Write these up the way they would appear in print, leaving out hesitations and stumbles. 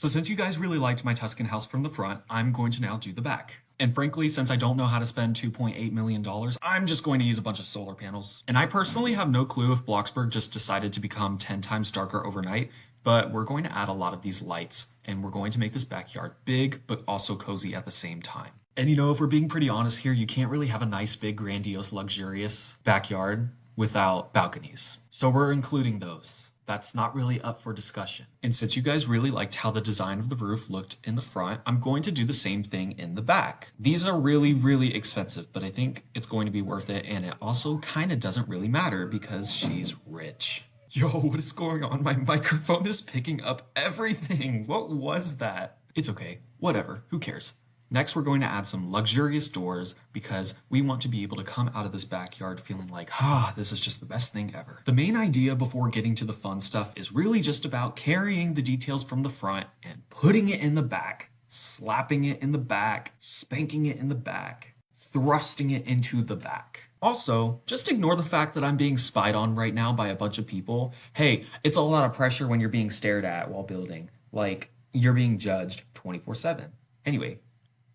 So since you guys really liked my Tuscan house from the front, I'm going to now do the back. And frankly, since I don't know how to spend $2.8 million, I'm just going to use a bunch of solar panels. And I personally have no clue if Bloxburg just decided to become 10 times darker overnight, but we're going to add a lot of these lights, and we're going to make this backyard big, but also cozy at the same time. And you know, if we're being pretty honest here, you can't really have a nice, big, grandiose, luxurious backyard without balconies. So we're including those. That's not really up for discussion. And since you guys really liked how the design of the roof looked in the front, I'm going to do the same thing in the back. These are really, really expensive, but I think it's going to be worth it. And it also kind of doesn't really matter because she's rich. Yo, what is going on? My microphone is picking up everything. What was that? It's okay. Whatever. Who cares? Next, we're going to add some luxurious doors because we want to be able to come out of this backyard feeling like, this is just the best thing ever. The main idea before getting to the fun stuff is really just about carrying the details from the front and putting it in the back, slapping it in the back, spanking it in the back, thrusting it into the back. Also, just ignore the fact that I'm being spied on right now by a bunch of people. Hey, it's a lot of pressure when you're being stared at while building. Like, you're being judged 24/7. Anyway,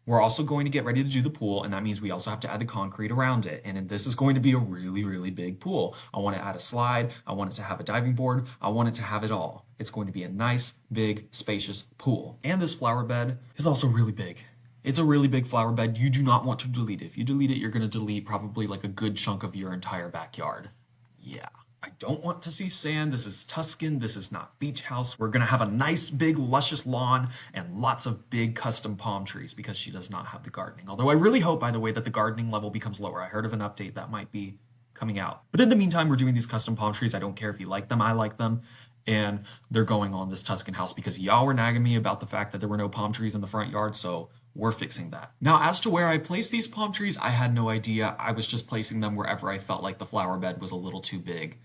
we're also going to get ready to do the pool, and that means we also have to add the concrete around it. And this is going to be a really, really big pool. I want to add a slide. I want it to have a diving board. I want it to have it all. It's going to be a nice, big, spacious pool. And this flower bed is also really big. It's a really big flower bed. You do not want to delete it. If you delete it, you're going to delete probably like a good chunk of your entire backyard. Yeah. I don't want to see sand. This is Tuscan. This is not beach house. We're going to have a nice, big, luscious lawn and lots of big custom palm trees because she does not have the gardening. Although I really hope, by the way, that the gardening level becomes lower. I heard of an update that might be coming out. But in the meantime, we're doing these custom palm trees. I don't care if you like them. I like them. And they're going on this Tuscan house because y'all were nagging me about the fact that there were no palm trees in the front yard. So we're fixing that. Now, as to where I place these palm trees, I had no idea. I was just placing them wherever I felt like the flower bed was a little too big.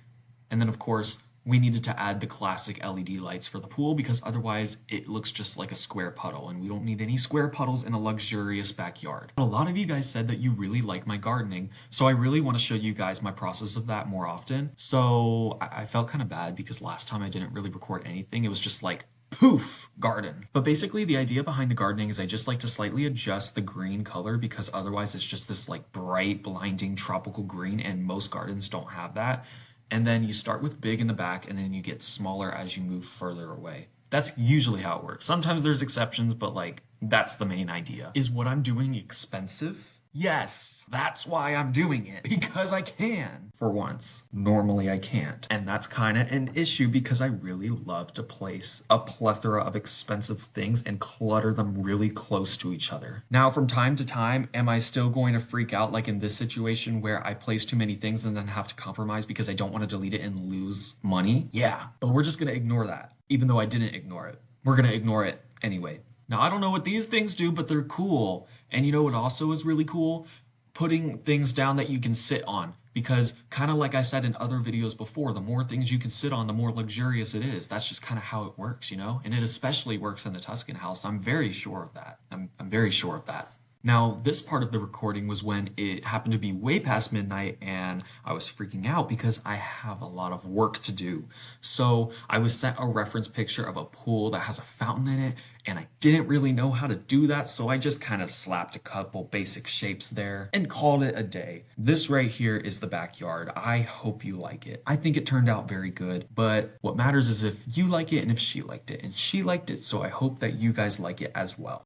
And then, of course, we needed to add the classic LED lights for the pool because otherwise it looks just like a square puddle, and we don't need any square puddles in a luxurious backyard. A lot of you guys said that you really like my gardening, so I really want to show you guys my process of that more often. So I felt kind of bad because last time I didn't really record anything. It was just like, poof, garden. But basically the idea behind the gardening is I just like to slightly adjust the green color because otherwise it's just this like bright, blinding tropical green, and most gardens don't have that. And then you start with big in the back and then you get smaller as you move further away. That's usually how it works. Sometimes there's exceptions, but like that's the main idea. Is what I'm doing expensive? Yes, that's why I'm doing it, because I can. For once, normally I can't. And that's kind of an issue because I really love to place a plethora of expensive things and clutter them really close to each other. Now, from time to time, am I still going to freak out like in this situation where I place too many things and then have to compromise because I don't want to delete it and lose money? Yeah, but we're just going to ignore that, even though I didn't ignore it. We're going to ignore it anyway. Now, I don't know what these things do, but they're cool. And you know what also is really cool? Putting things down that you can sit on. Because kind of like I said in other videos before, the more things you can sit on, the more luxurious it is. That's just kind of how it works, you know? And it especially works in a Tuscan house. I'm very sure of that. I'm very sure of that. Now, this part of the recording was when it happened to be way past midnight and I was freaking out because I have a lot of work to do. So I was sent a reference picture of a pool that has a fountain in it, and I didn't really know how to do that, so I just kind of slapped a couple basic shapes there and called it a day. This right here is the backyard. I hope you like it. I think it turned out very good, but what matters is if you like it and if she liked it, and she liked it, so I hope that you guys like it as well.